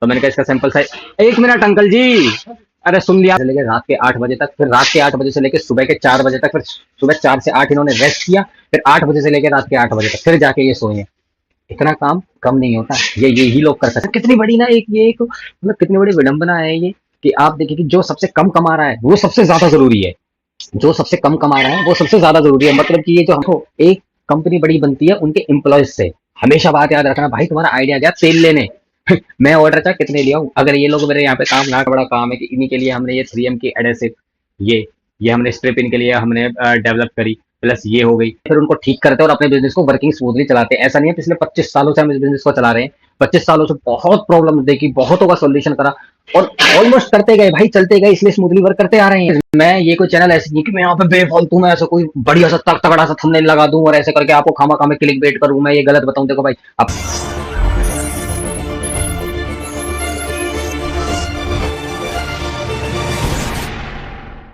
तो मैंने कहा इसका सैंपल साइज, 1 मिनट अंकल जी, अरे सुन लिया। लेके रात के 8 बजे तक, फिर रात के 8 बजे से लेकर सुबह के 4 बजे तक, फिर सुबह 4 से 8 इन्होंने रेस्ट किया, फिर 8 बजे से लेकर रात के 8 बजे तक फिर जाके ये सोए हैं। इतना काम कम नहीं होता, ये ही लोग कर सकते हैं। कितनी बड़ी ना एक ये एक मतलब कितनी बड़ी विडंबना है ये, कि आप देखिए कि जो सबसे कम कमा रहा है वो सबसे ज्यादा जरूरी है, जो सबसे कम कमा रहा है वो सबसे ज्यादा जरूरी है। मतलब कि ये जो हमको एक कंपनी बड़ी बनती है उनके एम्प्लॉयज से। हमेशा बात याद रखना भाई, तुम्हारा आइडिया गया तेल लेने मैं ऑर्डर था कितने लिया हूँ, अगर ये लोग मेरे यहाँ पे काम ना, बड़ा काम है कि इन्हीं के लिए हमने ये 3M की एडेसिव, ये ये हमने स्ट्रिप इनके लिए हमने डेवलप करी, प्लस ये हो गई, फिर उनको ठीक करते हैं और अपने बिजनेस को वर्किंग स्मूथली चलाते हैं। ऐसा नहीं है, पिछले 25 सालों से हम इस बिजनेस को चला रहे हैं, 25 सालों से बहुत प्रॉब्लम देखी, बहुतों का सोल्यूशन करा, और ऑलमोस्ट करते गए भाई, चलते गए, इसलिए स्मूथली वर्क करते आ रहे हैं। मैं ये कोई चैनल ऐसी नहीं कि मैं यहाँ पे बेफालतू में ऐसा कोई बढ़िया सा तगड़ा सा थंबनेल लगा दूं और ऐसे करके आपको खामा खामे क्लिक बेट करूं, मैं ये गलत बताऊं। देखो भाई अब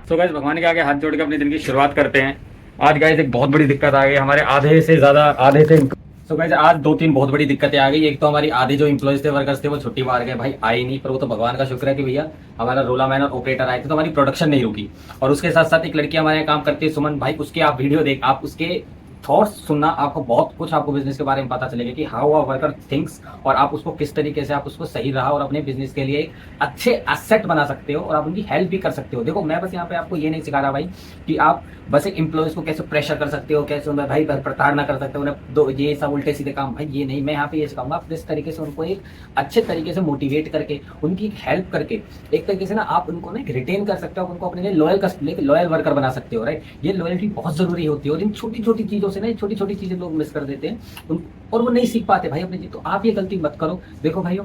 सो गाइस, भगवान के आगे हाथ जोड़ के अपने दिन की शुरुआत करते हैं। आज गाइस एक बहुत बड़ी दिक्कत आ गई हमारे आधे से ज्यादा, आधे से। सो गाइस आज 2-3 बहुत बड़ी दिक्कतें आ गई। एक तो हमारी आधे जो इंप्लॉयज थे, वर्कर्स थे, वो छुट्टी मार गए भाई, आए नहीं। पर वो तो भगवान का शुक्र है कि भैया हमारा रोला मैन और ऑपरेटर आए थे, तो हमारी प्रोडक्शन नहीं रुकी। और उसके साथ साथ एक लड़की हमारे यहाँ काम करती है, सुमन भाई, उसके आप वीडियो देख, आप उसके थॉट्स सुनना, आपको बहुत कुछ आपको बिजनेस के बारे में पता चलेगा कि हाउ अ वर्कर थिंक्स, और आप उसको किस तरीके से आप उसको सही रहा और अपने बिजनेस के लिए एक अच्छे एसेट बना सकते हो और आप उनकी हेल्प भी कर सकते हो। देखो मैं बस यहाँ पे आपको ये नहीं सिखा रहा भाई कि आप बस एक एम्प्लॉयज को कैसे प्रेशर कर सकते हो, कैसे उन्हें भाई प्रताड़ना कर सकते हो, उन्हें दो ये सब उल्टे सीधे काम, भाई ये नहीं। मैं यहाँ पे ये सिखाऊंगा आप किस तरीके से उनको एक अच्छे तरीके से मोटिवेट करके, उनकी हेल्प करके, एक तरीके से ना आप उनको ना रिटेन कर सकते हो, उनको अपने लिए लॉयल वर्कर बना सकते हो। राइट, ये लॉयल्टी बहुत जरूरी होती है, और इन छोटी छोटी चीजों से ना, छोटी छोटी चीजें लोग मिस कर देते हैं और वो नहीं सीख पाते भाई अपनी चीज। तो आप ये गलती मत करो। देखो भाइयों,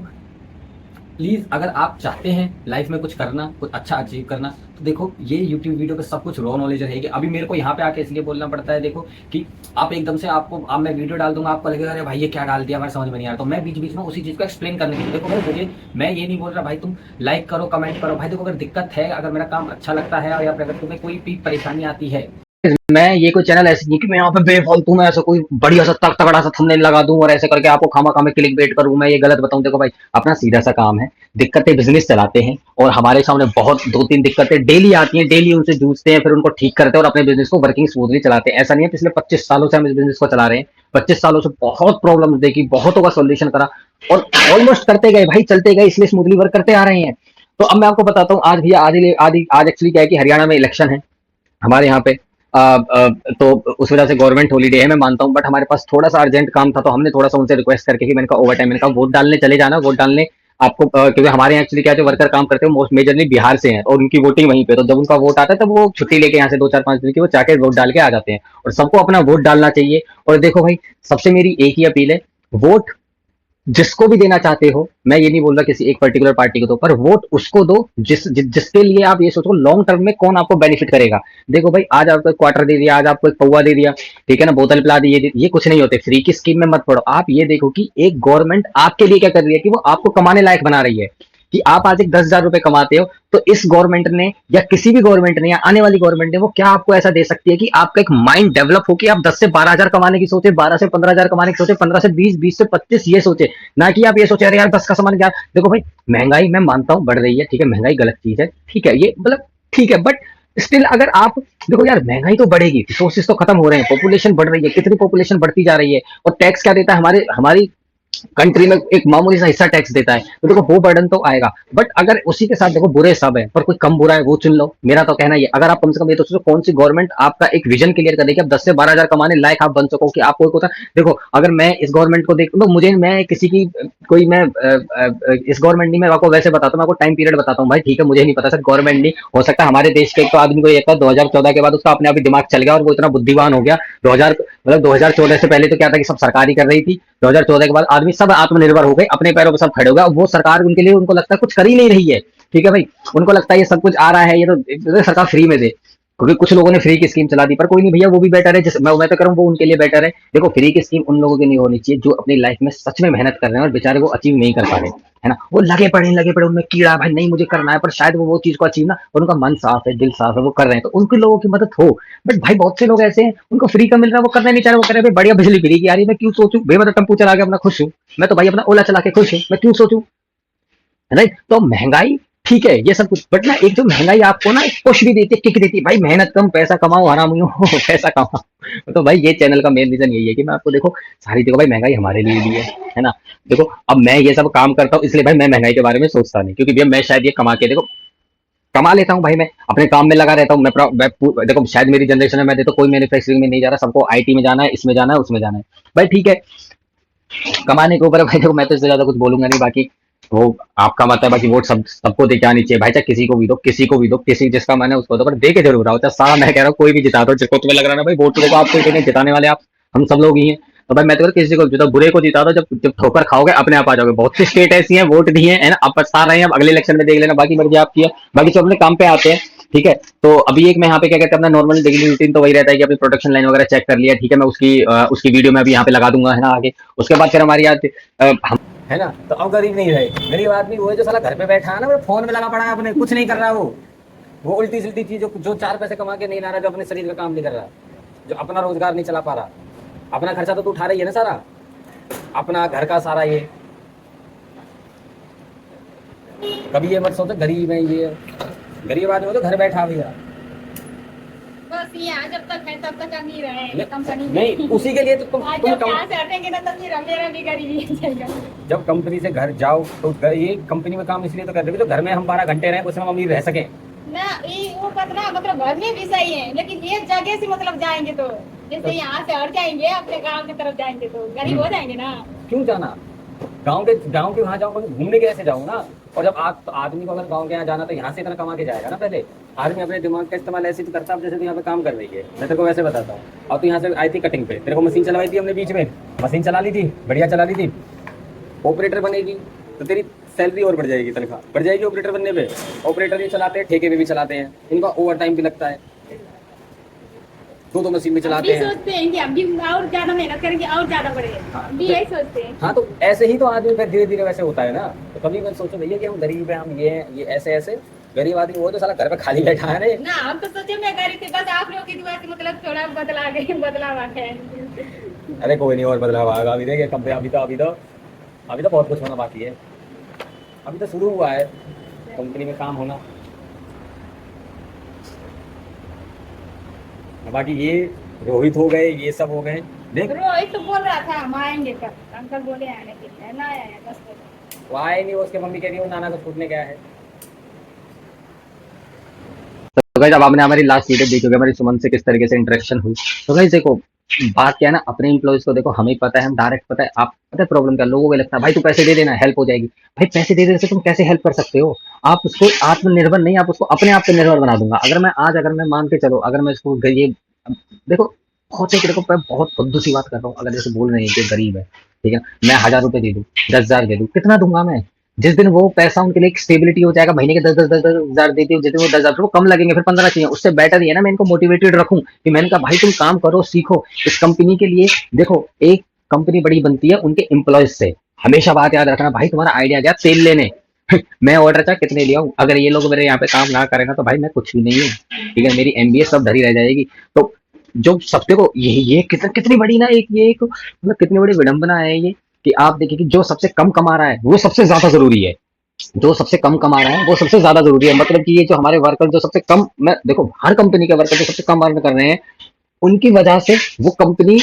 प्लीज अगर आप चाहते हैं लाइफ में कुछ करना, कुछ अच्छा अचीव करना, तो देखो ये यूट्यूब वीडियो पे सब कुछ रॉ नॉलेज रहेगी। अभी मेरे को यहाँ पे आके इसलिए बोलना पड़ता है, देखो कि आप एकदम से आपको, अब मैं वीडियो डाल दूंगा, आपको लगेगा अरे भाई ये क्या डाल दिया, हमारे समझ में नहीं आ रहा, तो मैं बीच बीच में उसी चीज को एक्सप्लेन करने के लिए, देखो भाई मुझे, मैं ये नहीं बोल रहा भाई तुम लाइक करो, कमेंट करो। भाई देखो अगर दिक्कत है, अगर मेरा काम अच्छा लगता है, या अगर तुम्हें कोई भी परेशानी आती है, मैं ये कोई चैनल ऐसी नहीं कि मैं यहाँ पे बेफालतू में ऐसा कोई बढ़िया सा तगड़ा सा थंबनेल लगा दूं और ऐसे करके आपको खामा खामे क्लिक बेट करूं, मैं ये गलत बताऊं। देखो भाई अपना सीधा सा काम है, दिक्कतें बिजनेस चलाते हैं, और हमारे सामने बहुत 2-3 दिक्कतें डेली आती हैं, डेली उनसे जूझते हैं, फिर उनको ठीक करते हैं और अपने बिजनेस को वर्किंग स्मूथली चलाते हैं। ऐसा नहीं है, पिछले 25 सालों से हम इस बिजनेस को चला रहे हैं, 25 सालों से बहुत प्रॉब्लम देखी, बहुतों का सोल्यूशन करा, और ऑलमोस्ट करते गए भाई, चलते गए, इसलिए स्मूथली वर्क करते आ रहे हैं। तो अब मैं आपको बताता हूँ, आज भैया आज एक्चुअली क्या है कि हरियाणा में इलेक्शन है हमारे यहाँ पे। तो उस वजह से गवर्नमेंट हॉलीडे है, मैं मानता हूँ, बट हमारे पास थोड़ा सा अर्जेंट काम था, तो हमने थोड़ा सा उनसे रिक्वेस्ट करके कि मैंने कहा ओवर टाइम, मैंने कहा वोट डालने चले जाना, वोट डालने आपको, क्योंकि हमारे यहाँ एक्चुअली क्या जो वर्कर काम करते हैं मोस्ट मेजरली बिहार से हैं, और उनकी वोटिंग वहीं पे, तो जब उनका वोट आता है तब वो छुट्टी लेके यहाँ से 2-4-5 दिन की वो जाके वोट डाल के आ जाते हैं, और सबको अपना वोट डालना चाहिए। और देखो भाई, सबसे मेरी एक ही अपील है, वोट जिसको भी देना चाहते हो, मैं ये नहीं बोल रहा किसी एक पर्टिकुलर पार्टी को दो, पर वोट उसको दो जिसके लिए आप ये सोचो लॉन्ग टर्म में कौन आपको बेनिफिट करेगा। देखो भाई, आज आपको एक क्वार्टर दे दिया, आज आपको एक पौवा दे दिया, ठीक है ना, बोतल पिला दी, ये कुछ नहीं होते। फ्री की स्कीम में मत पड़ो, आप ये देखो कि एक गवर्नमेंट आपके लिए क्या कर रही है, कि वो आपको कमाने लायक बना रही है, कि आप आज एक 10,000 रुपए कमाते हो, तो इस गवर्नमेंट ने या किसी भी गवर्नमेंट ने या आने वाली गवर्नमेंट ने वो क्या आपको ऐसा दे सकती है कि आपका एक माइंड डेवलप हो कि आप 10 से 12 हजार कमाने की सोचे, 12 से 15 हजार कमाने की सोचे, 15 से 20, 20 से 25 ये सोचे, ना कि आप ये सोचे अरे यार 10 का सामान क्या। देखो भाई, महंगाई मैं मानता हूँ बढ़ रही है, ठीक है, महंगाई गलत चीज है, ठीक है, ये मतलब ठीक है, बट स्टिल अगर आप देखो यार, महंगाई तो बढ़ेगी, रिसोर्सेज तो खत्म हो रहे हैं, पॉपुलेशन बढ़ रही है, कितनी पॉपुलेशन बढ़ती जा रही है, और टैक्स क्या देता है हमारे हमारी कंट्री में, एक मामूली सा हिस्सा टैक्स देता है, तो देखो वो बर्डन तो आएगा। बट अगर उसी के साथ देखो बुरे सब है, पर कोई कम बुरा है वो चुन लो, मेरा तो कहना ये, अगर आप कम से कम ये तो सोचो कौन सी गवर्नमेंट आपका एक विजन क्लियर कर देगी, आप 10 से 12 हजार कमाने लायक आप बन सको, कि आपको एक होता। देखो अगर मैं इस गवर्नमेंट को देख, तो मुझे, मैं किसी की कोई मैं इस गवर्नमेंट नहीं, मैं आपको वैसे बताता हूँ, मैं आपको टाइम पीरियड बताता हूँ भाई, ठीक है, मुझे नहीं पता सर, गवर्नमेंट नहीं हो सकता हमारे देश के एक तो आदमी को ये 2014 के बाद उसका अपने आप ही दिमाग चल गया और वो इतना बुद्धिमान हो गया। 2000 मतलब 2014 से पहले तो क्या था कि सब सरकारी कर रही थी, 2014 के बाद आदमी सब आत्मनिर्भर हो गए, अपने पैरों पर सब खड़े हो गए, वो सरकार उनके लिए, उनको लगता है कुछ कर ही नहीं रही है, ठीक है भाई, उनको लगता है ये सब कुछ आ रहा है, ये तो सरकार फ्री में दे, क्योंकि कुछ लोगों ने फ्री की स्कीम चला दी, पर कोई नहीं भैया, वो भी बेटर है, मैं तो कह रहा हूँ वो उनके लिए बेटर है। देखो फ्री की स्कीम उन लोगों की नहीं होनी चाहिए जो अपनी लाइफ में सच में मेहनत कर रहे हैं और बेचारे वो अचीव नहीं कर पा रहे, है ना, वो लगे पड़े उनमें कीड़ा भाई, नहीं मुझे करना है, पर शायद वो चीज को अचीव ना, और उनका मन साफ है, दिल साफ है, वो कर रहे हैं, तो उनके लोगों की मदद हो। बट भाई बहुत से लोग ऐसे हैं, उनको फ्री का मिल रहा है, वो करना नहीं चाह रहे, वो कह रहे हैं बढ़िया बिजली फ्री की आ रही है, मैं क्यों सोचूं भाई, मैं तो टेम्पू चला के अपना खुश हूँ, मैं तो भाई अपना ओला चला के खुश हूँ, मैं क्यों सोचूं। राइट। तो महंगाई ठीक है ये सब कुछ, बट ना एक जो महंगाई आपको ना पुश भी देती है, किक देती है, भाई मेहनत कम पैसा कमाओ, हरामियों पैसा कमाओ। तो भाई ये चैनल का मेन रीजन यही है कि मैं आपको देखो सारी, देखो भाई महंगाई हमारे लिए भी है ना। देखो अब मैं ये सब काम करता हूँ इसलिए भाई मैं महंगाई के बारे में सोचता नहीं, क्योंकि भैया मैं शायद ये कमा के देखो कमा लेता हूँ भाई, मैं अपने काम में लगा रहता हूँ, देखो शायद मेरी जनरेशन में मैं देखो कोई मैन्युफैक्चरिंग में नहीं जा रहा, सबको आईटी में जाना है, इसमें जाना है, उसमें जाना है। भाई ठीक है, कमाने के ऊपर भाई देखो मैं तो इससे ज्यादा कुछ बोलूंगा नहीं, बाकी वो आपका मत है, बाकी वोट सबको दे के आनी चाहिए भाई, चाहे किसी को भी दो, किसी को भी दो, किसी जिसका मन है उसको दो, पर दे के जरूर आओ। चाहे सारा मैं कह रहा हूँ कोई भी जिता दो, जिसको तुम्हें लग रहा है ना भाई वोट तो देखो आपको ही जिताने वाले आप हम सब लोग ही हैं, तो भाई मैं तो किसी को जिता, बुरे को जिता दो, जब जब ठोकर खाओगे अपने आप आ जाओगे। बहुत सी स्टेट ऐसी हैं वोट दिए है ना, अब पछता रहे हैं, अब अगले इलेक्शन में देख लेना, बाकी मर्जी आपकी है। बाकी जो अपने काम पे आते हैं, ठीक है। तो अभी एक मैं यहाँ पे क्या कहते हैं, अपना नॉर्मल डेली रूटीन तो वही रहता है कि अपनी प्रोडक्शन लाइन वगैरह चेक कर लिया, ठीक है, मैं उसकी वीडियो में अभी यहाँ पे लगा दूंगा है ना आगे। उसके बाद फिर हमारी आज हम है ना। तो अब गरीब नहीं रहे, गरीब आदमी वो है जो साला घर पे बैठा है ना, वो फोन में लगा पड़ा है, अपने कुछ नहीं कर रहा, वो उल्टी सुल्टी चीज जो 4 पैसे कमा के नहीं ला रहा, जो अपने शरीर का काम नहीं कर रहा, जो अपना रोजगार नहीं चला पा रहा, अपना खर्चा तो तू उठा रही है ना सारा, अपना घर का सारा ये। कभी ये मत सोचो गरीब है, ये गरीब आदमी हो तो घर बैठा भैया, बस यहाँ जब तक है तब तक अमीर है कंपनी नहीं उसी के लिए तो तुम जब यहाँ से हटेंगे ना तब मेरा भी गरीबी हो जाएगा। जब कंपनी से घर जाओ तो ये कंपनी में काम इसलिए तो कर रहे हो तो घर में हम 12 घंटे रहे, उसमें हम अमीर रह सके ना। ये वो पता मतलब घर में भी सही है, लेकिन ये जगह से मतलब जाएंगे तो जैसे यहाँ से हट जाएंगे अपने गाँव की तरफ जाएंगे तो गरीब हो जाएंगे ना। क्यों जाना गाँव के वहाँ जाओ, घूमने कैसे जाओ ना। और जब आदमी को अगर गाँव के यहाँ जाना तो यहाँ से इतना कमा के जाएगा ना। पहले आदमी अपने दिमाग का इस्तेमाल ऐसे तो करता है, जैसे तो यहाँ पे काम कर रही है, मैं तेरे को वैसे बताता हूँ। और तो यहाँ से आई थी कटिंग पे, तेरे को मशीन चलवाई थी हमने, बीच में मशीन चला ली थी, बढ़िया चला ली थी। ऑपरेटर बनेगी तो तेरी सैलरी और बढ़ जाएगी, तनख्वाह बढ़ जाएगी ऑपरेटर बनने पे। ऑपरेटर भी चलाते हैं, ठेके पे भी चलाते हैं, इनका ओवर टाइम भी लगता है, दो मशीन में चलाते हैं। सोचते हैं कि हम भी और ज्यादा मेहनत करेंगे और ज्यादा बढ़ेगा, हम भी यही सोचते हैं। हाँ तो ऐसे ही तो आदमी फिर धीरे धीरे वैसे होता है ना। तो कभी मत सोचो भैया कि हम गरीब हैं, हम ये ऐसे गरीब आदमी वो तो साला घर पे खाली बैठा है रे ना। हम तो सोचे मैं गरीब थी, बस आप लोगों की दुआ से मतलब थोड़ा बदलाव आ गया। अरे कोई नहीं, और बदलाव आएगा। अभी देखिए कब अभी तो बहुत कुछ होना बाकी है, अभी तो शुरू हुआ है कंपनी में काम होना। बाकी ये रोहित हो गए, ये सब हो गए। देख रोहित तो बोल रहा था हम आएंगे कल, अंकल बोले आने के लिए, ना आया 10 बजे। वो आए नहीं, उसके मम्मी कह रही है वो नाना को छूटने गया है। तो गाइस अब आपने हमारी लास्ट वीडियो देखी होगी, हमारी सुमन से किस तरीके से इंटरेक्शन हुई। तो गाइस देखो बात क्या है ना, अपने एम्प्लॉइज को देखो हमें पता है, हम डायरेक्ट पता है, आप पता है प्रॉब्लम क्या, लोगों को लगता है भाई तू पैसे दे देना हेल्प हो जाएगी। भाई पैसे दे देने से तुम कैसे हेल्प कर सकते हो? आप उसको आत्मनिर्भर नहीं, आप उसको अपने आप पे निर्भर बना दूंगा। अगर मैं मान के चलो, अगर मैं इसको ये देखो बहुत एक देखो मैं बहुत बुद्धू सी बात कर रहा हूँ, अगर जैसे बोल रहे हैं कि गरीब है, ठीक है, मैं 1000 रुपए दे दूँ, 10,000 दे दूँ, कितना दूंगा मैं? जिस दिन वो पैसा उनके लिए एक स्टेबिलिटी हो जाएगा, महीने के 10,000 देती हूँ, जिस दिन वो 10,000 कम लगेंगे, फिर 15 चाहिए, उससे बेटर ही है ना मैं इनको मोटिवेटेड रखूं कि मैंने कहा भाई तुम काम करो, सीखो इस कंपनी के लिए। देखो एक कंपनी बड़ी बनती है उनके एम्प्लॉयज से, हमेशा बात याद रखना भाई, तुम्हारा आइडिया गया तेल लेने मैं ऑर्डर चाहे कितने लिया हूँ, अगर ये लोग मेरे यहाँ पे काम ना करेगा तो भाई मैं कुछ भी नहीं हूँ, ठीक है, मेरी एमबीए सब धरी रह जाएगी। तो जो सबसे को ये कितनी बड़ी ना एक मतलब कितनी बड़ी विडंबना है ये, कि आप देखिए कि जो सबसे कम कमा रहा है वो सबसे ज्यादा जरूरी है, जो सबसे कम कमा रहा है वो सबसे ज्यादा जरूरी है। मतलब कि ये जो हमारे वर्कर जो सबसे कम, मैं देखो हर कंपनी के वर्कर जो सबसे कम अर्न कर रहे हैं, उनकी वजह से वो कंपनी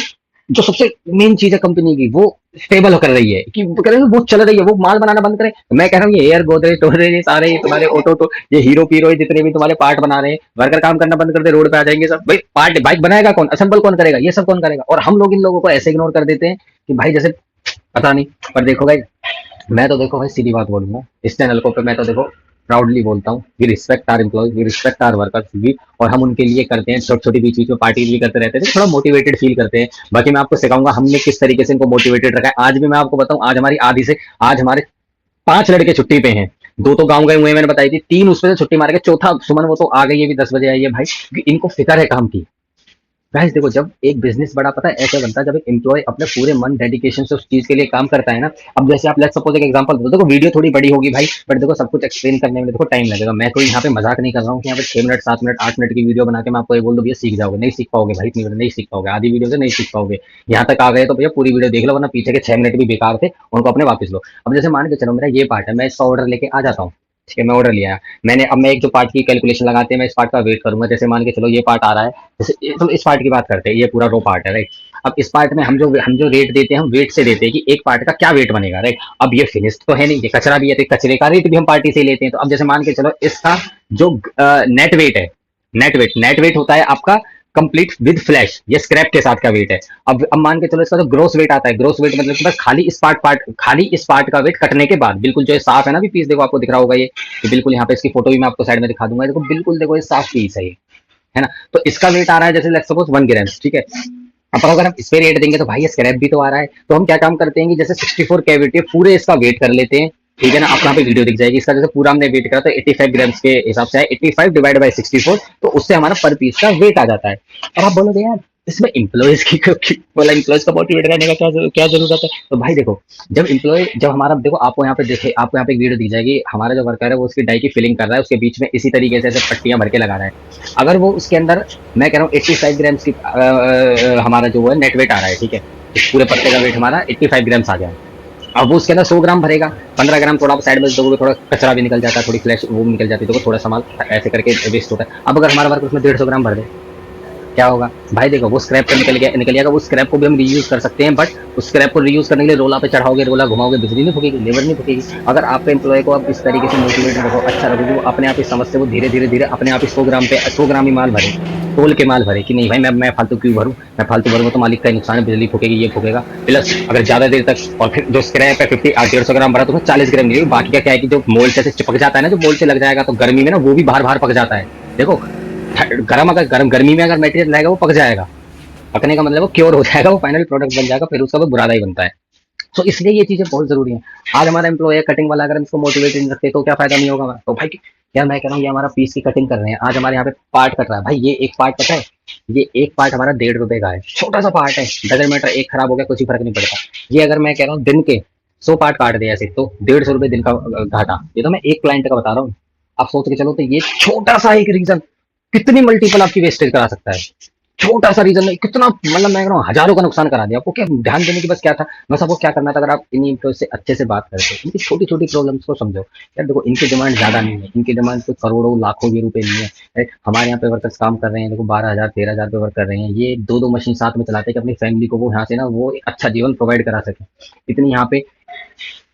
जो सबसे मेन चीज है कंपनी की वो स्टेबल कर रही है, कि कह रहे हैं वो चल रही है, वो माल बनाना बंद करे। मैं कह रहा हूँ ये एयर गोदरेज टोदरेज ये सारे ये तुम्हारे ऑटो ये हीरो पीरो जितने भी तुम्हारे पार्ट बना रहे हैं, वर्कर काम करना बंद कर दे, रोड पे आ जाएंगे सब। भाई पार्ट बाइक बनाएगा कौन, असेंबल कौन करेगा, ये सब कौन करेगा? और हम लोग इन लोगों को ऐसे इग्नोर कर देते हैं कि भाई जैसे पता नहीं। पर देखो भाई मैं तो देखो भाई सीधी बात बोलूंगा, इस चैनल को पे मैं तो देखो प्राउडली बोलता हूँ, we respect our employees, we respect our workers भी, और हम उनके लिए करते हैं छोटी छोटी बीच बीच में पार्टी भी करते रहते हैं, थोड़ा मोटिवेटेड फील करते हैं। बाकी मैं आपको सिखाऊंगा हमने किस तरीके से इनको मोटिवेटेड रखा है। आज भी मैं आपको बताऊं, आज हमारी आज हमारे 5 लड़के छुट्टी पे हैं, 2 तो गाँव गए हुए हैं मैंने बताई थी, 3 उसमें से छुट्टी मार के, चौथा सुमन वो तो आ गई है, भी 10 बजे आई है भाई, क्योंकि इनको फिक्र है काम की। गाइस देखो, जब एक बिजनेस बड़ा पता है ऐसे बनता है जब एक एम्प्लॉय अपने पूरे मन डेडिकेशन से उस चीज के लिए काम करता है ना। अब जैसे आप लेट्स सपोज एक एग्जांपल दो, देखो वीडियो थोड़ी बड़ी होगी भाई, बट देखो सब कुछ एक्सप्लेन करने में देखो टाइम लगेगा। मैं कोई यहाँ पे मजाक नहीं कर रहा हूँ कि यहाँ पे 6 मिनट 7 मिनट 8 मिनट की वीडियो बना के मैं आपको ये बोल दूँ भैया सीख जाओगे, नहीं सीख पाओगे भाई, इतनी वीडियो नहीं सीख पाओगे, आधी वीडियो से नहीं सीख पाओगे। यहाँ तक आ गए तो भैया पूरी वीडियो देख लो, वरना पीछे के 6 मिनट भी बेकार थे, उनको अपने वापस लो। अब जैसे मान के चलो मेरा ये पार्ट है, मैं इसका ऑर्डर लेके आ जाता हूँ, ठीक है, मैं ऑर्डर लिया, मैंने अब मैं एक जो पार्ट की कैलकुलेशन लगाते हैं मैं इस पार्ट का वेट करूंगा। जैसे मान के चलो ये पार्ट आ रहा है, जैसे तो इस पार्ट की बात करते हैं, ये पूरा रो पार्ट है राइट। अब इस पार्ट में हम जो रेट देते हैं हम वेट से देते हैं कि एक पार्ट का क्या वेट बनेगा राइट। अब ये फिनिश्ड तो है नहीं, ये कचरा भी है, तो कचरे का रेट भी हम पार्टी से ही लेते हैं। तो अब जैसे मान के चलो इसका जो नेट वेट है, नेट वेट होता है आपका कंप्लीट विद फ्लैश, ये स्क्रैप के साथ का वेट है। अब मान के चलो इसका जो ग्रोस वेट आता है, ग्रोस वेट मतलब कि बस खाली इस पार्ट का वेट कटने के बाद, बिल्कुल जो ये साफ है ना, भी पीस देखो आपको दिख रहा होगा ये, तो बिल्कुल यहाँ पे इसकी फोटो भी मैं आपको साइड में दिखा दूंगा, देखो बिल्कुल देखो ये साफ पीस है ये, है ना। तो इसका वेट आ रहा है जैसे लेट्स सपोज 1 ग्राम, ठीक है। अब अगर हम इस पे रेट देंगे तो भाई ये स्क्रैप भी तो आ रहा है, तो हम क्या काम करते हैं कि जैसे 64 कैविटी पूरे इसका वेट कर लेते हैं, ठीक है ना। आप यहाँ पे वीडियो दिख जाएगी इसका, जैसे पूरा हमने वेट करा तो 85 ग्राम्स के हिसाब से है, 85 डिवाइड बाय 64, तो उससे हमारा पर पीस का वेट आ जाता है। और आप बोलोगे यार इसमें इम्प्लॉयज बोला इम्प्लॉयज का मोटिवेट करने का क्या जरूरत है। तो भाई देखो, जब हमारा देखो, आपको यहाँ पे देखे, आपको यहाँ पे एक वीडियो दी जाएगी, हमारा जो वर्कर है वो उसकी डाई की फिलिंग कर रहा है, उसके बीच में इसी तरीके से ऐसे पट्टियां भर के लगा रहा है। अगर वो उसके अंदर, मैं कह रहा हूँ 85 ग्राम्स की हमारा जो है नेट वेट आ रहा है, ठीक है, इस पूरे पत्ते का वेट हमारा 85 ग्राम्स आ गया। अब वो उसके अंदर 100 ग्राम भरेगा, 15 ग्राम थोड़ा साइड में दोगे, थोड़ा कचरा भी निकल जाता है, थोड़ी फ्लैश वो निकल जाती है, तो थोड़ा सामान ऐसे करके वेस्ट होता है। अब अगर हमारा वर्क उसमें 150 ग्राम भर दे, क्या होगा भाई, देखो वो स्क्रैप पे निकल जाएगा। वो स्क्रैप को भी हम रीयूज कर सकते हैं, बट उस स्क्रैप को रीयूज करने के लिए रोला पे चढ़ाओगे, रोला घुमाओगे, बिजली नहीं फूकेगी, लेबर नहीं फूकेगी। अगर आपके एम्प्लॉय को आप इस तरीके से मोटिवेट रखो, अच्छा रखोगे, वो अपने आप इस समझ से वो धीरे धीरे अपने आप ही 100 ग्राम ही माल भरे, तोल के माल भरे कि नहीं भाई मैं फालतू क्यों भरूँ, मैं फालतू भरूंगा तो मालिक का नुकसान है, बिजली फूकेगी, ये फूकेगा। प्लस अगर ज्यादा देर तक, और फिर जो स्क्रैप है 150 ग्राम भरा तो उसमें 40 ग्राम नहीं, बाकी का क्या है कि जो मोल्ड से चिपक जाता है ना, जो मोल्ड से लग जाएगा तो गर्मी में ना वो भी बाहर पक जाता है। देखो गर्मी में अगर मटेरियल रहेगा वो पक जाएगा, पकने का मतलब वो क्योर हो जाएगा, वो फाइनल प्रोडक्ट बन जाएगा, फिर उसका वो बुरादा ही बनता है। तो इसलिए ये चीजें बहुत जरूरी है। आज हमारा एम्प्लॉय कटिंग वाला, अगर हम इसको मोटिवेट नहीं रखते तो क्या फायदा नहीं होगा। तो भाई यार मैं कह रहा हूँ ये हमारा पीस की कटिंग कर रहे हैं, आज हमारे यहाँ पे पार्ट कट रहा है भाई, ये एक पार्ट पता है, ये एक पार्ट हमारा 1.5 रुपए का है, छोटा सा पार्ट है, डजन मीटर एक खराब हो गया कुछ ही फर्क नहीं पड़ता। ये अगर मैं कह रहा हूँ दिन के 100 पार्ट काट दिया ऐसे तो 150 रुपए दिन का घाटा, ये तो मैं एक क्लाइंट का बता रहा हूँ। आप सोच के चलो तो ये छोटा सा एक रीजन कितनी मल्टीपल आपकी वेस्टेज करा सकता है। छोटा सा रीजन में कितना, मतलब मैं कह रहा हूँ हजारों का नुकसान करा दिया। आपको क्या ध्यान देने की बस क्या था, बस आपको क्या करना था, अगर आप इन्हीं एम्प्लॉय से अच्छे से बात करते हो, इनकी छोटी छोटी प्रॉब्लम्स को समझो। यार देखो इनकी डिमांड ज्यादा नहीं है, इनकी डिमांड कोई करोड़ों लाखों की रुपए नहीं है राइट। हमारे यहाँ पे वर्कर्स काम कर रहे हैं, देखो 12,000 13,000 पे वर्क कर रहे हैं, ये दो मशीन साथ में चलाते हैं कि अपनी फैमिली को वो यहाँ से ना वो एक अच्छा जीवन प्रोवाइड करा सके। इतनी यहाँ पे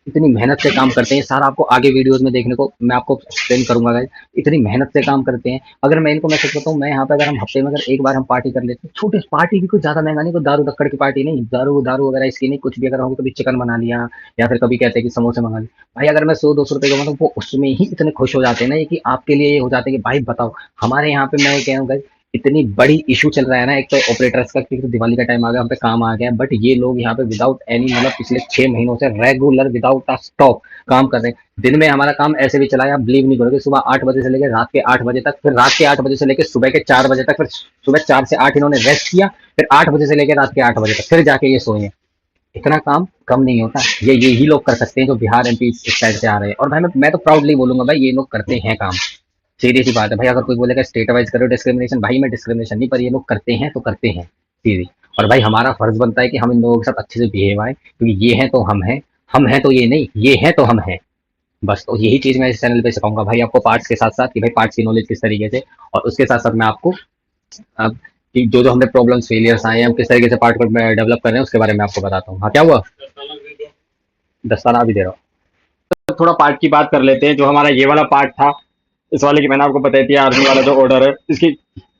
इतनी मेहनत से काम करते हैं, सारा आपको आगे वीडियोस में देखने को मैं आपको एक्सप्लेन करूंगा गाइस। इतनी मेहनत से काम करते हैं। अगर मैं इनको मैं सच बताऊं, मैं यहाँ पे अगर हम हफ्ते में अगर एक बार हम पार्टी कर लेते हैं, छोटी पार्टी भी कुछ ज्यादा महंगा नहीं, कोई दारू दक्कड़ की पार्टी नहीं, दारू वगैरह इसकी नहीं, कुछ भी अगर होगी कभी चिकन बना लिया या फिर कभी कहते हैं कि समोसे मंगा लिए, भाई अगर मैं 100-200 रुपए का, मतलब वो उसमें ही इतने खुश हो जाते हैं ना, ये कि आपके लिए ये हो जाते हैं कि भाई बताओ हमारे यहाँ पे, मैं कह रहा हूँ इतनी बड़ी इशू चल रहा है ना, एक तो ऑपरेटर्स का, क्योंकि दिवाली का टाइम आ गया, हम पे काम आ गया, बट ये लोग यहाँ पे विदाउट एनी, मतलब पिछले 6 महीनों से रेगुलर विदाउट अ स्टॉप काम कर रहे हैं। दिन में हमारा काम ऐसे भी चला है, आप बिलीव नहीं करोगे, सुबह 8 बजे से लेकर रात के 8 बजे तक, फिर रात के 8 बजे से लेकर सुबह के 4 बजे तक, फिर सुबह 4 से 8 इन्होंने रेस्ट किया, फिर 8 बजे से लेकर रात के 8 बजे तक फिर जाके ये सोए। इतना काम कम नहीं होता, ये यही लोग कर सकते हैं जो बिहार एमपी इस साइड से आ रहे हैं। और भाई मैं तो प्राउडली बोलूंगा भाई, ये लोग करते हैं काम, सीधी सी बात है भाई। अगर कोई बोलेगा स्टेट वाइज करो डिस्क्रिमिनेशन, भाई मैं डिस्क्रिमिनेशन नहीं, पर ये लोग करते हैं तो करते हैं सीधी। और भाई हमारा फर्ज बनता है कि हम इन लोगों के साथ अच्छे से बिहेव आए, क्योंकि ये हैं तो हम हैं तो ये नहीं, ये हैं तो हम हैं, बस। तो यही चीज मैं इस चैनल पे सिखाऊंगा भाई आपको, पार्ट्स के साथ साथ कि भाई पार्ट्स की नॉलेज किस तरीके से, और उसके साथ साथ मैं आपको अब कि जो हमने प्रॉब्लम्स फेलियर्स आए हैं, हम किस तरीके से पार्ट को डेवलप कर रहे हैं, उसके बारे में आपको बताता हूँ। हाँ क्या हुआ, दस्ताना भी दे रहा हूँ। थोड़ा पार्ट की बात कर लेते हैं। जो हमारा ये वाला पार्ट था, इस वाले की मैंने आपको बताई थी, आर्मी वाला जो ऑर्डर है, इसकी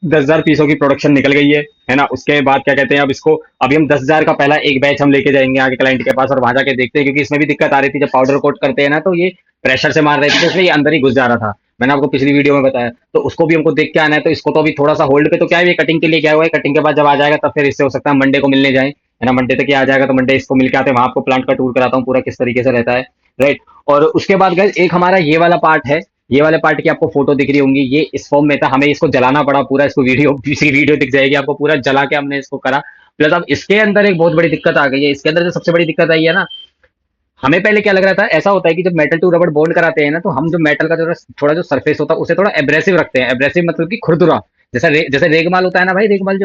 10,000 पीसों की प्रोडक्शन निकल गई है ना। उसके बाद क्या कहते हैं, अब इसको अभी हम 10,000 का पहला एक बैच हम लेके जाएंगे आगे क्लाइंट के पास, और वहां जाके देखते हैं, क्योंकि इसमें भी दिक्कत आ रही थी। जब पाउडर कोट करते हैं ना तो ये प्रेशर से मार रहे थे, तो इसलिए ये अंदर ही घुस जा रहा था, मैंने आपको पिछली वीडियो में बताया। तो उसको भी हमको देख के आना है, तो इसको तो अभी थोड़ा सा होल्ड पे, तो क्या है ये कटिंग के लिए क्या हुआ है, कटिंग के बाद जब आ जाएगा तब फिर इससे हो सकता है मंडे को मिलने जाए, है ना। मंडे तक ये आ जाएगा तो मंडे इसको मिलकर आते हैं, वहां आपको प्लांट का टूर कराता हूँ पूरा किस तरीके से रहता है, राइट। और उसके बाद गाइस एक हमारा ये वाला पार्ट है, ये वाले पार्ट की आपको फोटो दिख रही होंगी, ये इस फॉर्म में था, हमें इसको जलाना पड़ा पूरा, इसको वीडियो दूसरी वीडियो दिख जाएगी आपको, पूरा जला के हमने इसको करा। प्लस अब इसके अंदर एक बहुत बड़ी दिक्कत आ गई है, इसके अंदर जो सबसे बड़ी दिक्कत आई है ना, हमें पहले क्या लग रहा था, ऐसा होता है कि जब मेटल टू रबड़ बॉन्ड कराते हैं ना, तो हम जो मेटल का जो थोड़ा जो सरफेस होता है उसे थोड़ा एब्रेसिव रखते हैं। एब्रेसिव मतलब कि खुरदुरा, जैसे रेगमाल होता है ना भाई, रेगमाल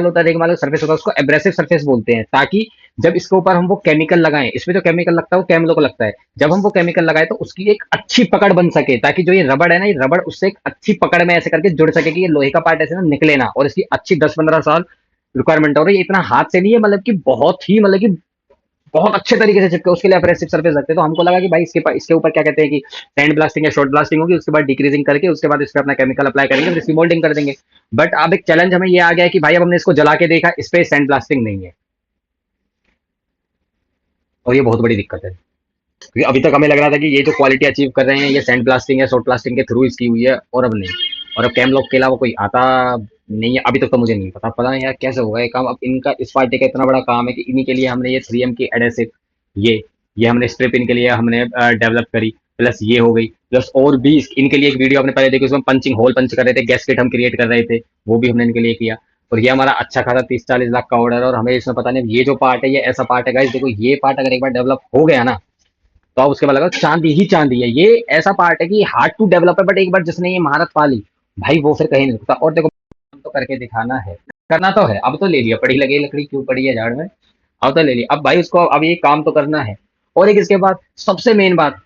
होता है, रेगमाल का सरफेस होता है, उसको एब्रेसिव सरफेस बोलते हैं, ताकि जब इसके ऊपर हम वो केमिकल लगाएं, इसमें जो केमिकल लगता है वो कैमलो को लगता है, जब हम वो केमिकल लगाए तो उसकी एक अच्छी पकड़ बन सके, ताकि जो ये रबड़ है ना, ये रबड़ उससे एक अच्छी पकड़ में ऐसे करके जुड़ सके कि ये लोहे का पार्ट ऐसे ना निकले ना, और इसकी अच्छी 10-15 साल रिक्वायरमेंट है। और ये इतना हाथ से नहीं है, मतलब कि बहुत ही, मतलब कि बहुत अच्छे तरीके से चिपके, उसके लिए एब्रेसिव सरफेस रखते हैं। तो हमको लगा कि भाई इसके ऊपर क्या कहते हैं कि सैंड ब्लास्टिंग या शॉर्ट ब्लास्टिंग होगी, उसके बाद डिक्रीजिंग करके उसके बाद इस पर अपना केमिकल अप्लाई करेंगे, फिर इसकी मोल्डिंग कर देंगे। बट अब एक चैलेंज हमें ये आ गया है कि भाई अब हमने इसको जला के देखा, इस पे सैंड ब्लास्टिंग नहीं है, और ये बहुत बड़ी दिक्कत है, क्योंकि अभी तक हमें लग रहा था कि ये जो क्वालिटी अचीव कर रहे हैं ये सैंड ब्लास्टिंग या शॉर्ट ब्लास्टिंग के थ्रू इसकी हुई है, और अब नहीं। और अब कैम लॉक के अलावा कोई आता नहीं है अभी तक, तो मुझे नहीं पता नहीं यार कैसे होगा ये काम। अब इनका इस पार्टी का इतना बड़ा काम है कि इन्हीं के लिए हमने ये 3M की एडेसिव, ये ये हमने स्ट्रिप इनके लिए हमने डेवलप करी, प्लस ये हो गई, प्लस और भी इनके लिए एक वीडियो आपने पहले देखी, उसमें पंचिंग होल पंच कर रहे थे, गैस किट हम क्रिएट कर रहे थे, वो भी हमने इनके लिए किया। और ये हमारा अच्छा खासा 30-40 लाख का ऑर्डर है, और हमें इसमें पता नहीं ये जो पार्ट है ये ऐसा पार्ट है गाइस, देखो ये पार्ट अगर एक बार डेवलप हो गया ना, तो अब उसके बाद लगा चांदी ही चांदी है। ये ऐसा पार्ट है कि हार्ड टू डेवलप है, बट एक बार जिसने ये महारत पा ली भाई, वो फिर कहीं नहीं रुकता। और देखो तो करके दिखाना है, करना तो है, अब तो ले लिया, पड़ी लगी लकड़ी क्यों पड़ी है झाड़ में, अब तो ले लिया, अब भाई उसको अब ये काम तो करना है। और एक इसके बाद सबसे मेन बात,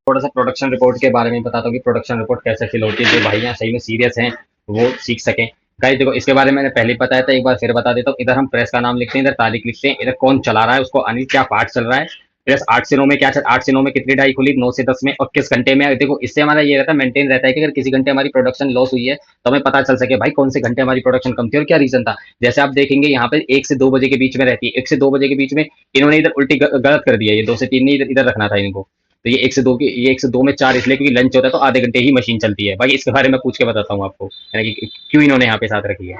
थोड़ा सा प्रोडक्शन रिपोर्ट के बारे में बताता हूँ कि प्रोडक्शन रिपोर्ट कैसे फिल होती है, जो भाई यहाँ सही में सीरियस हैं वो सीख सकें। गाइस देखो इसके बारे में मैंने पहले बताया था, एक बार फिर बता देता हूँ। इधर हम प्रेस का नाम लिखते हैं, इधर तारीख लिखते हैं, इधर कौन चला रहा है उसको, अनिल क्या पार्ट चल रहा है, प्लस 8 से 9 में क्या 8 से 9 में कितनी डाई खुली, 9 से 10 में, और किस घंटे में। देखो इससे हमारा ये रहता है, मेंटेन रहता है कि अगर किसी घंटे हमारी प्रोडक्शन लॉस हुई है तो हमें पता चल सके भाई कौन से घंटे हमारी प्रोडक्शन कम थी और क्या रीजन था। जैसे आप देखेंगे यहाँ पे 1 से 2 बजे के बीच में रहती है, 1 से 2 बजे के बीच में इन्होंने इधर उल्टी गलत कर दिया, ये 2 से 3 नहीं इधर रखना था इनको। तो ये 1 से 2 की, ये 1 से 2 में 4 इसलिए क्योंकि लंच होता है तो आधे घंटे ही मशीन चलती है। बाकी इसके बारे में पूछ के बताता हूँ आपको, यानी कि क्यों इन्होंने यहाँ पे साथ रखी है,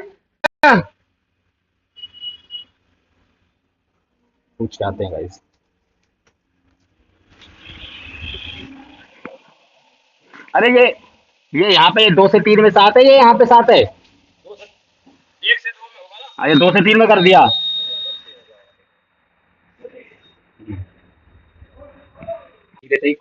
पूछ के आते हैं गाइस। अरे ये यहाँ पे 2 से 3 में 7 है, ये यहाँ पे 7 है, ये 2 से 3 में कर दिया। जैसे ही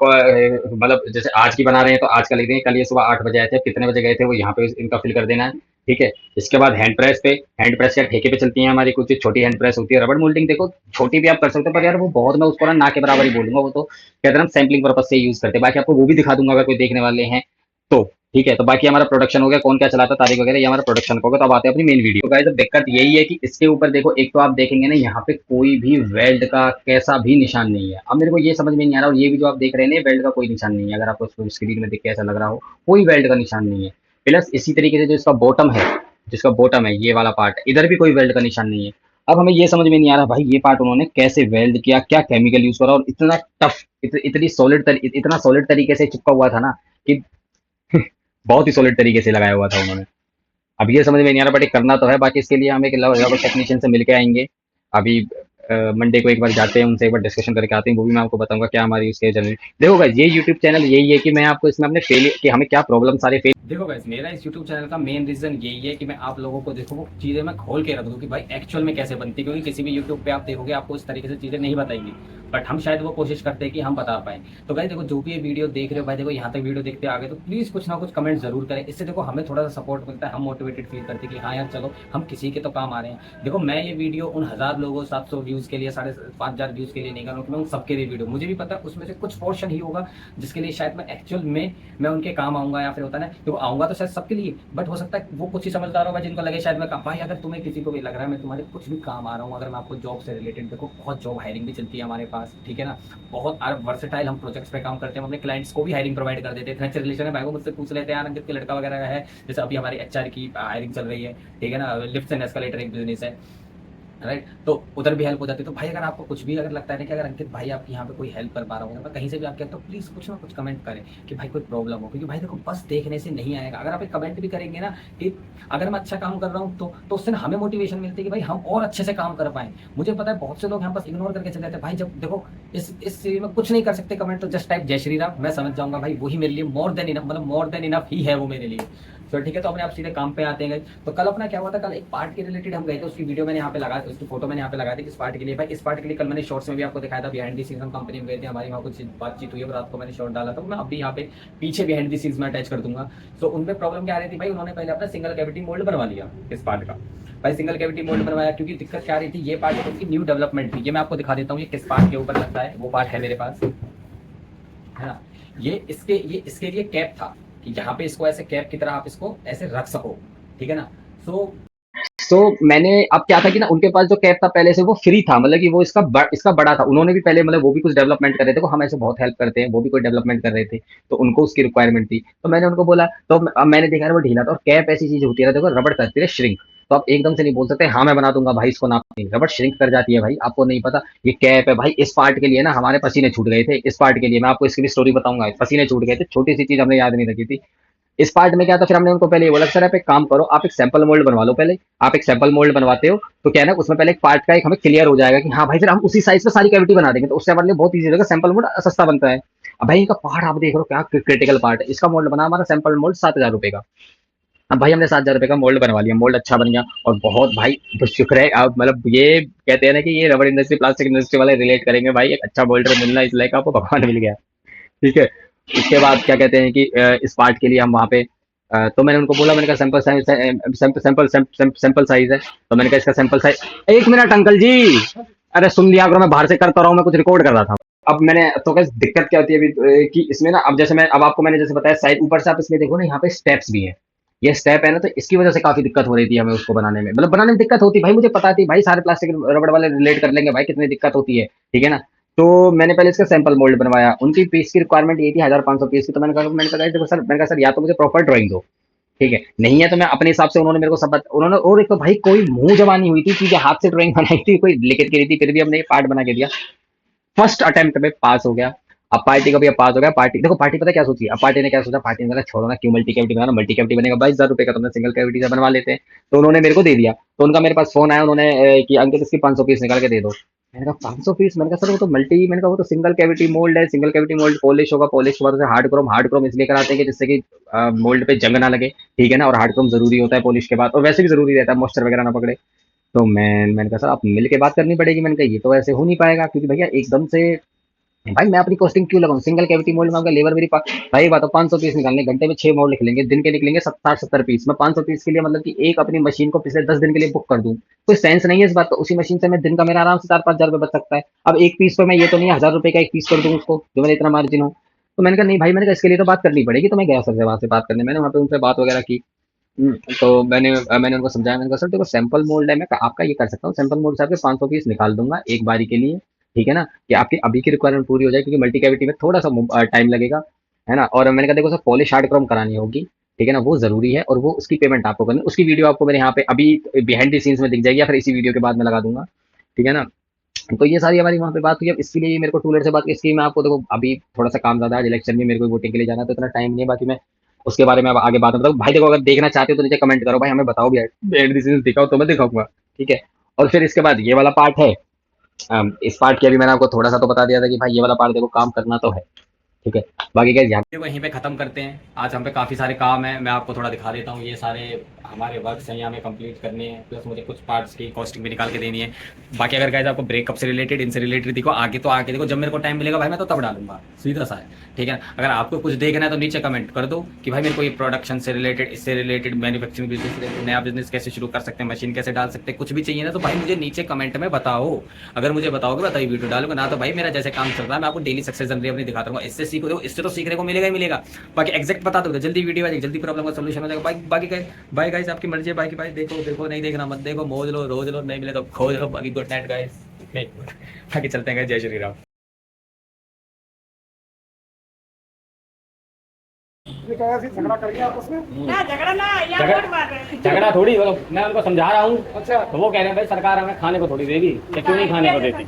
मतलब जैसे आज की बना रहे हैं तो आज का लिख देंगे, कल ये सुबह 8 बजे आए थे, कितने बजे गए थे वो यहाँ पे इनका फिल कर देना है, ठीक है। इसके बाद हैंड प्रेस पे, हैंड प्रेस या ठेके पे चलती है हमारी कुछ छोटी हैंड प्रेस होती है। रबड़ मोल्डिंग देखो छोटी भी आप कर सकते हो, पर यार वो बहुत, मैं उसको ना के बराबर ही बोलूंगा, वो तो कहते हैं हम सैम्पलिंग पर्पज से यूज करते हैं। बाकी आपको वो भी दिखा दूंगा अगर कोई देखने वाले हैं तो, ठीक है। तो बाकी हमारा प्रोडक्शन हो गया, कौन क्या चलाता तारीख वगैरह, ये हमारा प्रोडक्शन हो गया। तो अब आते हैं अपनी मेन वीडियो। तो गाइस अब दिक्कत यही है कि इसके ऊपर देखो, एक तो आप देखेंगे ना यहाँ पे कोई भी वेल्ड का कैसा भी निशान नहीं है। अब मेरे को ये समझ में नहीं आ रहा, और ये भी जो आप देख रहे हैं वेल्ड का कोई निशान नहीं है, अगर आपको स्क्रीन में दिख के ऐसा लग रहा हो कोई वेल्ड का निशान नहीं है। प्लस इसी तरीके से जो इसका बॉटम है, जिसका बॉटम है ये वाला पार्ट, इधर भी कोई वेल्ड का निशान नहीं है। अब हमें ये समझ में नहीं आ रहा भाई ये पार्ट उन्होंने कैसे वेल्ड किया, क्या केमिकल यूज करा, और इतना टफ, इतनी सॉलिड, इतना सॉलिड तरीके से चिपका हुआ था ना कि बहुत ही सॉलिड तरीके से लगाया हुआ था उन्होंने। अब ये समझ में नहीं आ रहा, बट ये करना तो है। बाकी इसके लिए हम एक रबर टेक्नीशियन से मिलके आएंगे अभी, मंडे को एक बार जाते हैं उनसे, एक बार डिस्कशन करके आते हैं, वो भी मैं आपको बताऊंगा क्या हमारी उसके जर्नी। देखो गाइस ये यूट्यूब चैनल यही है कि मैं आपको इसमें अपने फेल कि हमें क्या प्रॉब्लम सारे फेस। देखो गाइस मेरा इस YouTube चैनल का मेन रीजन यही है कि मैं आप लोगों को देखो वो चीजें मैं खोल के रख दूं कि भाई एक्चुअल में कैसे बनती है, क्योंकि किसी भी YouTube पे आप देखोगे आपको इस तरीके से चीजें नहीं बताएंगी, बट हम शायद वो कोशिश करते हैं कि हम बता पाए। तो गाइस देखो जो भी ये वीडियो देख रहे हो भाई, देखो यहाँ तक वीडियो देखते आगे तो प्लीज कुछ ना कुछ कमेंट जरूर करें, इससे देखो हमें थोड़ा सा सपोर्ट मिलता है, हम मोटिवेटेड फील करते हैं कि हाँ यार चलो हम किसी के तो काम आ रहे हैं। देखो मैं ये वीडियो उन 1000 लोगों 700 व्यूज के लिए 5,500 व्यूज के लिए नहीं कर रहा हूँ, मैं उन सबके लिए वीडियो, मुझे भी पता है उसमें से कुछ पोर्शन ही होगा जिसके लिए शायद मैं एक्चुअल में मैं उनके काम आऊंगा, या फिर होता है ना तो आऊंगा तो शायद सबके लिए, बट हो सकता है वो कुछ ही समझदार होगा जिनको लगे शायद मैं काम। भाई अगर तुम्हें किसी को भी लग रहा है मैं तुम्हारे कुछ भी काम आ रहा हूँ, अगर मैं आपको जॉब से रिलेटेड, देखो बहुत जॉब हायरिंग भी चलती है हमारे पास, ठीक है ना, बहुत वर्सेटाइल हम प्रोजेक्ट्स पे काम करते हैं, हम अपने क्लाइंट्स को भी हायरिंग प्रोवाइड कर देते हैं। इतने अच्छे रिलेशन है भाई, को मुझसे पूछ लेते हैं अंकित के लड़का वगैरह है, जैसे अभी हमारी HR की हायरिंग चल रही है, ठीक है ना, लिफ्ट एंड एस्केलेटर एक बिजनेस है, राइट। तो उधर भी हेल्प हो जाती है। तो भाई अगर आपको कुछ भी अगर लगता है ना कि अगर अंकित भाई आपकी यहाँ पे कोई हेल्प कर पा रहा हूँ, कहीं से भी आपके, तो प्लीज़ कुछ ना कुछ कमेंट करें कि भाई कोई प्रॉब्लम हो, क्योंकि भाई देखो बस देखने से नहीं आएगा। अगर आप एक कमेंट भी करेंगे ना कि अगर मैं अच्छा काम कर रहा हूँ तो उससे ना हमें मोटिवेशन मिलती है कि भाई हम और अच्छे से काम कर पाएँ। मुझे पता है बहुत से लोग यहाँ बस इग्नोर करके चले जाते हैं। भाई जब देखो इस चीज़ में कुछ नहीं कर सकते कमेंट, तो जस्ट टाइप जय श्री राम, मैं समझ जाऊँगा भाई वही मेरे लिए मोर देन इनफ, मतलब मोर देन इनफ ही है वो मेरे लिए। तो ठीक है, तो अपने आप सीधे काम पे आते हैं। तो कल अपना क्या हुआ था, कल एक पार्ट के रिलेटेड हम गए थे, उसकी वीडियो मैंने यहाँ पे लगा, उसकी फोटो मैंने यहाँ पे लगा दी इस पार्ट के लिए। भाई इस पार्ट के लिए कल मैंने शॉर्ट्स में भी आपको दिखाया था, बिहाइंड दी सीन्स हम कंपनी में गए थे, हमारी वहाँ कुछ बातचीत हुई है, रात को मैंने शॉर्ट डाला था, मैं अभी यहाँ पे पीछे बिहाइंड दी सीन्स में अटैच कर दूंगा। तो उनमें प्रॉब्लम क्या आ रही थी भाई, उन्होंने पहले अपना सिंगल कैविटी मोल्ड बनवा लिया इस पार्ट का। भाई सिंगल कैविटी मोल्ड बनवाया क्योंकि दिक्कत क्या आ रही थी, ये पार्ट उनकी न्यू डेवलपमेंट थी। ये मैं आपको दिखा देता हूँ ये किस पार्ट के ऊपर लगता है, वो पार्ट है मेरे पास, है ना। ये इसके लिए कैप था कि यहाँ पे इसको ऐसे कैप की तरह आप इसको ऐसे रख सको, ठीक है ना। तो मैंने अब क्या था कि ना उनके पास जो कैप था पहले से वो फ्री था, मतलब कि वो इसका बड़ा था। उन्होंने भी पहले मतलब वो भी कुछ डेवलपमेंट कर रहे थे, वो हम ऐसे बहुत हेल्प करते हैं, वो भी कोई डेवलपमेंट कर रहे थे, तो उनको उसकी रिक्वायरमेंट थी। तो मैंने उनको बोला, तो अब मैंने देखा वो ढीला था, और कैप ऐसी चीज होती है ना, देखो रबड़ करती है श्रिंक, तो आप एकदम से नहीं बोल सकते हाँ मैं बना दूंगा भाई इसको नाप नहीं, रबड़ श्रिंक कर जाती है भाई, आपको नहीं पता। ये कैप है भाई, इस पार्ट के लिए ना हमारे पसीने छूट गए थे, इस पार्ट के लिए मैं आपको इसकी भी स्टोरी बताऊंगा, पसीने छूट गए थे, छोटी सी चीज हमने याद नहीं रखी थी। इस पार्ट में क्या था, फिर हमने उनको पहले ये बोला सर आप एक काम करो, आप एक सैंपल मोल्ड बनवा लो पहले। आप एक सैंपल मोल्ड बनवाते हो तो क्या है ना, उसमें पहले एक पार्ट का एक हमें क्लियर हो जाएगा कि हाँ भाई, फिर हम उसी साइज पे सारी कैविटी बना देंगे, तो उससे हमारे लिए बहुत ईजी होगा, सैंपल मोल्ड सस्ता बनता है। अब भाई इनका पार्ट आप देख रहे हो क्या क्रिटिकल पार्ट है, इसका मोल्ड बना हमारा सैंपल मोल्ड 7,000 रुपए का। अब भाई हमने 7,000 रुपए का मोल्ड बनवा लिया, मोल्ड अच्छा बन गया, और बहुत भाई तो शुक्र है। अब मतलब ये कहते हैं ना कि ये रबड़ इंडस्ट्री प्लास्टिक इंडस्ट्री वाले रिलेट करेंगे भाई, एक अच्छा मोल्डर मिलना इस लायक आपको भगवान मिल गया, ठीक है। उसके बाद क्या कहते हैं कि इस पार्ट के लिए हम वहाँ पे तो मैंने उनको बोला, मैंने कहा सैंपल साइज सैंपल साइज है, तो मैंने कहा इसका सैंपल साइज, 1 मिनट अंकल जी, अरे सुन लिया करो, मैं बाहर से करता रहा हूँ, मैं कुछ रिकॉर्ड कर रहा था। अब मैंने तो कैसे दिक्कत क्या होती है अभी कि इसमें ना, अब जैसे मैं अब आपको मैंने जैसे बताया साइड ऊपर से आप इसमें देखो ना, यहाँ पे स्टेप्स भी हैं, ये स्टेप है ना, तो इसकी वजह से काफी दिक्कत हो रही थी हमें उसको बनाने में, मतलब बनाने में दिक्कत होती भाई, मुझे पता थी भाई, सारे प्लास्टिक रबड़ वाले रिलेट कर लेंगे भाई कितनी दिक्कत होती है, ठीक है ना। तो मैंने पहले इसका सैंपल मोल्ड बनवाया, उनकी पीस की रिक्वायरमेंट ये थी 1,500 पीस की, तो मैंने कहा देखो सर, मैंने कहा सर या तो मुझे प्रॉपर ड्राइंग दो, ठीक है, नहीं है तो मैं अपने हिसाब से, उन्होंने मेरे को उन्होंने, और एक तो भाई कोई मुंह जबानी हुई थी कि हाथ से ड्राइंग बनाई थी, कोई लिखित की रही थी, फिर भी हमने ये पार्ट बना के दिया, फर्स्ट अटेम्प्ट में पास हो गया। अब पार्टी का भी अब पास हो गया, पार्टी देखो, पार्टी पता क्या सोची, अब पार्टी ने क्या सोचा, पार्टी ने कहा छोड़ो ना, क्यों मल्टी कैविटी बनाना, मल्टी कैविटी बनेगा 22,000 रुपए का, तुमने सिंगल कैविटी से बनवा लेते हैं, तो उन्होंने मेरे को दे दिया। तो उनका मेरे पास फोन आया, उन्होंने कि अंकित इसकी 500 पीस निकाल के दे दो। मैंने कहा 500 पीस, मैंने कहा सर वो तो मल्टी, मैंने कहा वो तो सिंगल कैविटी मोल्ड है, सिंगल कैविटी मोल्ड पॉलिश होगा, पॉलिश के बाद उसे हार्ड क्रोम इसलिए कराते हैं कि जिससे कि मोल्ड पे जंग ना लगे, ठीक है ना, और हार्ड क्रोम जरूरी होता है पॉलिश के बाद, और वैसे भी जरूरी रहता है मॉइस्चर वगैरह ना पकड़े। तो मैंने कहा सर आप मिल के बात करनी पड़ेगी, मैंने कहा ये तो ऐसे हो नहीं पाएगा, क्योंकि भैया एकदम से भाई मैं अपनी कॉस्टिंग क्यों लगाऊं, सिंगल कैविटी मोल्ड में आपका लेबर मेरी भाई बात, 500 पीस निकालने घंटे में 6 मोल्ड निकलेंगे, दिन के निकलेंगे 60-70 पीस, मैं 500 पीस के लिए मतलब कि एक अपनी मशीन को पिछले 10 दिन के लिए बुक कर दूं, कोई सेंस नहीं है इस बात का। उसी मशीन से मैं दिन का मेरा आराम से 4-5 हजार रुपए बच सकता है। अब एक पीस पे मैं ये तो नहीं 1,000 रुपए का एक पीस कर दूं उसको, जो मेरा इतना मार्जिन हो। तो मैंने कहा नहीं भाई, मैंने कहा इसके लिए तो बात करनी पड़ेगी, तो मैं गया सर से वहां से बात करने, मैंने वहाँ पे उनसे बात वगैरह की। तो मैंने उनको समझाया, मैंने कहा सर देखो सैंपल मोल्ड है, मैं आपका ये कर सकता हूँ, सैंपल मोल्ड से आपके 500 पीस निकाल दूंगा एक बारी के लिए, ठीक है ना, कि आपकी अभी की रिक्वायरमेंट पूरी हो जाए, क्योंकि मल्टी कैविटी में थोड़ा सा टाइम लगेगा, है ना। और मैंने कहा देखो सर पॉलिश हार्ड क्रोम करानी होगी, ठीक है ना, वो जरूरी है, और वो उसकी पेमेंट आपको करनी, उसकी वीडियो आपको मेरे यहाँ पे अभी बिहाइंड द सीन्स में दिख जाएगी, या फिर इसी वीडियो के बाद में लगा दूंगा, ठीक है ना। तो ये सारी हमारी वहाँ पे बात हुई। अब इसके लिए मेरे को टूलर से बात की, इसकी मैं आपको देखो अभी थोड़ा सा काम ज्यादा है, इलेक्शन में मेरे को वोटिंग के लिए जाना है, तो इतना टाइम नहीं है, बाकी मैं उसके बारे में अब आगे बात बताऊँ भाई। देखो अगर देखना चाहते हो तो नीचे कमेंट करो भाई, हमें बताओ भी दिखाओ तो मैं दिखाऊंगा, ठीक है। और फिर इसके बाद ये वाला पार्ट है, इस पार्ट की अभी मैंने आपको थोड़ा सा तो बता दिया था कि भाई ये वाला पार्ट देखो काम करना तो है, ठीक है। बाकी क्या ध्यान वीडियो को यहीं पे ख़त्म करते हैं। आज हम पे काफ़ी सारे काम है, मैं आपको थोड़ा दिखा देता हूँ। ये सारे हमारे वर्क्स हैं, ये हमें कंप्लीट करने हैं, प्लस मुझे कुछ पार्ट्स की कॉस्टिंग भी निकाल के देनी है। बाकी अगर गाइस आपको ब्रेकअप से रिलेटेड, इनसे रिलेटेड देखो आगे, तो आगे देखो, जब मेरे को टाइम मिलेगा भाई मैं तो तब डालूंगा, सीधा सा है, ठीक है ना। अगर आपको कुछ देखना है तो नीचे कमेंट कर दो कि भाई मेरे को ये प्रोडक्शन से रिलेटेड, इससे रिलेटेड, मैन्युफैक्चरिंग बिजनेस से रिलेटेड, नया बिजनेस कैसे शुरू कर सकते हैं, मशीन कैसे डाल सकते हैं, कुछ भी चाहिए ना तो भाई मुझे नीचे कमेंट में बताओ। अगर मुझे बताओगे बताइए वीडियो डालूंगा, ना तो भाई मेरा जैसे काम चल रहा है मैं आपको डेली सक्सेस जनरी अपनी दिखाता हूँ। इससे सीखो, देखो इससे तो सीखने को मिलेगा ही मिलेगा। बाकी एग्जैक्ट बता दो, जल्दी वीडियो आ जाएगी, जल्दी प्रॉब्लम का सोल्यूशन हो जाएगा। बाकी बाय गाइस, आपकी मर्जी है। बाकी भाई देखो नहीं देखना मत देखो, मौज लो रोज लो, नहीं मिले तो खोज लो। बाकी गुड नाइट गाइस, बाकी चलते हैं गाइस, जय श्री राम। झगड़ा कर गया आपस में। ना झगड़ा ना, यहाँ झगड़ा- वोट मार रहे हैं। झगड़ा थोड़ी, वो मैं उनको समझा रहा हूँ, अच्छा, तो वो कह रहे हैं भाई सरकार हमें खाने को थोड़ी देगी, या क्यों नहीं खाने को देती?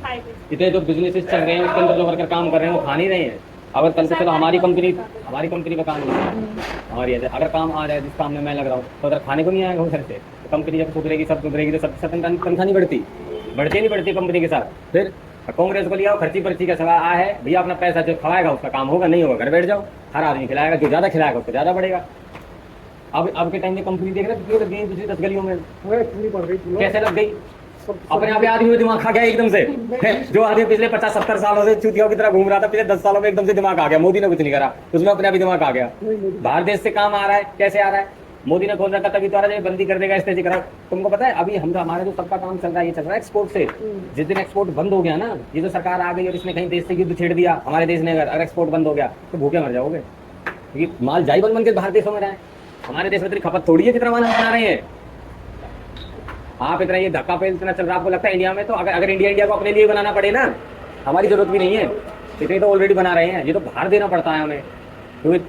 इतने जो बिजनेसेस चल रहे हैं उसके अंदर जो वर्कर काम कर रहे हैं वो खा नहीं रहे हैं। अगर कल से चलो हमारी कंपनी का काम नहीं है, हमारी ऐसे अगर काम आ रहा है जिस काम में मैं लग रहा हूँ, तो अगर खाने को नहीं आएगा घर से, तो कंपनी जब सुधरेगी सब सुधरेगी, तो सबसे तनख्वाह नहीं बढ़ती कंपनी के साथ। फिर कांग्रेस को लिया खर्ची पर्ची का सवाल है, भैया अपना पैसा जो खवाएगा उसका काम होगा, नहीं होगा घर बैठ जाओ। हर आदमी खिलाएगा, जो ज्यादा खिलाएगा उसको ज्यादा बढ़ेगा। अब के टाइम में कंपनी देख रहे हैं लग गई दूसरी 10 गलियों में, पूरी पड़ गई थी। कैसे लग गई? अपने आप आदमी में दिमाग खा गया एकदम से। जो आदमी पिछले 50-70 सालों से चूतियों की तरह घूम रहा था, पिछले 10 सालों में एकदम से दिमाग आ गया। मोदी ने कुछ नहीं करा, उसमें अपने आप ही दिमाग आ गया। बाहर देश से काम आ रहा है, कैसे आ रहा है? मोदी ने खोल रखा, तभी तो आ रहा है, बंदी कर देगा, इस करा। तुमको पता है अभी हम हमारा जो सबका काम चल रहा है, ये चल रहा है एक्सपोर्ट से। जिस दिन एक्सपोर्ट बंद हो गया ना, ये जो सरकार आ गई और इसने कहीं देश से युद्ध छेड़ दिया, हमारे देश ने अगर एक्सपोर्ट बंद हो गया तो भूखे मर जाओगे, क्योंकि माल जाई बन के बाहर देशों में रहा है। हमारे देश में इतनी खपत थोड़ी है जितना माल बना रहे हैं आप। इतना ये धक्का पे इतना चल रहा है, आपको लगता है इंडिया में? तो अगर इंडिया को अपने लिए बनाना पड़े ना, हमारी जरूरत भी नहीं है, इतनी तो ऑलरेडी बना रहे हैं। ये तो बाहर देना पड़ता है हमें। क्योंकि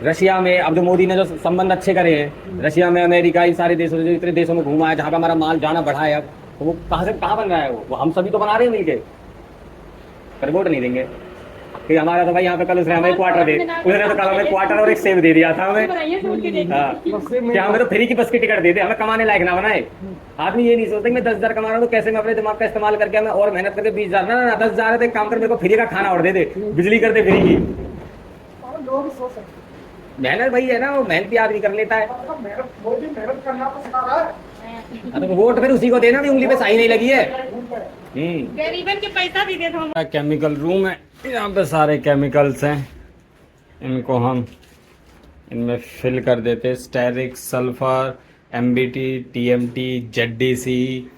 रशिया में अब जो मोदी ने जो संबंध अच्छे करे हैं, रशिया में, अमेरिका, इन सारे देशों से, जो इतने देशों में घूमा है, जहाँ का हमारा माल जाना बढ़ा है, अब तो वो कहाँ से कहाँ बन रहा है? वो हम सभी तो बना रहे हैं मिलके, पर वोट नहीं देंगे कि हमारा तो भाई यहाँ पे कल उसने हमें क्वार्टर दे, उसने तो कल हमें क्वार्टर और एक सेब दे दिया था हमें। हाँ, क्या हमें तो फ्री की बस की टिकट दे दे, हमें कमाने लायक ना बनाए। आदमी ये नहीं सोचता कि मैं 10,000 कमा रहा हूँ तो कैसे मैं अपने दिमाग का इस्तेमाल करके मैं और मेहनत करके 20,000 ना 10,000 है तो एक काम कर, मेरे को फ्री का खाना और दे दे, बिजली कर दे फ्री की। लोग सोच सकते मेहनत वही है ना, वो मेहनत भी आदमी कर लेता है। हैं। मोदी मेहनत करना तो सिखा रहा है। तो वोट फिर उसी को देना भी, उंगली पे साई नहीं लगी है। गरीबन के पैसा भी दे दो। केमिकल रूम है, यहाँ पे सारे केमिकल्स हैं, इनको हम इनमें फिल कर देते। Stearic, sulphur, MBT, TMT, ZDC,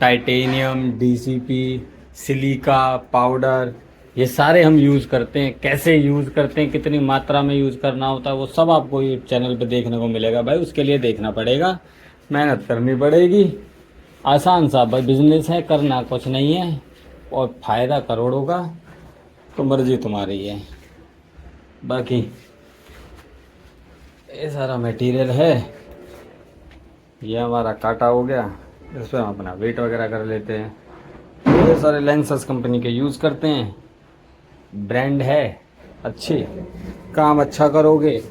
titanium, DCP, silica powder, ये सारे हम यूज़ करते हैं। कैसे यूज़ करते हैं, कितनी मात्रा में यूज़ करना होता है, वो सब आपको यूट्यूब चैनल पे देखने को मिलेगा। भाई उसके लिए देखना पड़ेगा, मेहनत करनी पड़ेगी। आसान सा भाई बिजनेस है, करना कुछ नहीं है और फ़ायदा करोड़ों का, तो मर्जी तुम्हारी है। बाकी ये सारा मटेरियल है, ये हमारा काटा हो गया, इस पर हम अपना वेट वगैरह कर लेते हैं। ये सारे लेंसेस कंपनी के यूज़ करते हैं, ब्रांड है अच्छी। काम अच्छा करोगे,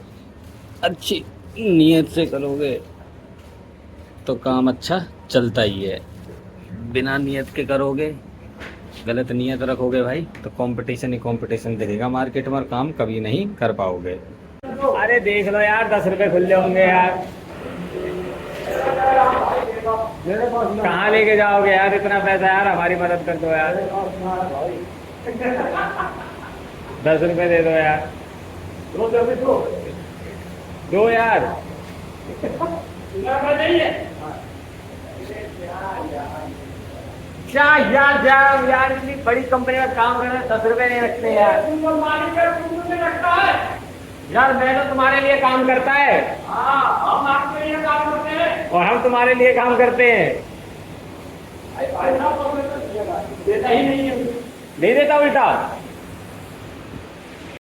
अच्छी नीयत से करोगे तो काम अच्छा चलता ही है। बिना नीयत के करोगे, गलत नीयत रखोगे भाई, तो कंपटीशन ही कंपटीशन दिखेगा मार्केट में और काम कभी नहीं कर पाओगे। अरे देख लो यार, 10 रुपए खुले होंगे यार, कहाँ लेके जाओगे यार इतना पैसा? यार हमारी मदद कर दो यार, 10 रुपए दे दो यार, दो यार। क्या यार यार इतनी बड़ी कंपनी में काम कर रहे हैं, 10 रुपए नहीं रखते यार। यार मैं तो तुम्हारे लिए काम करता है, हम आपके लिए काम करते हैं और हम तुम्हारे लिए काम करते हैं। नहीं देता उल्टा।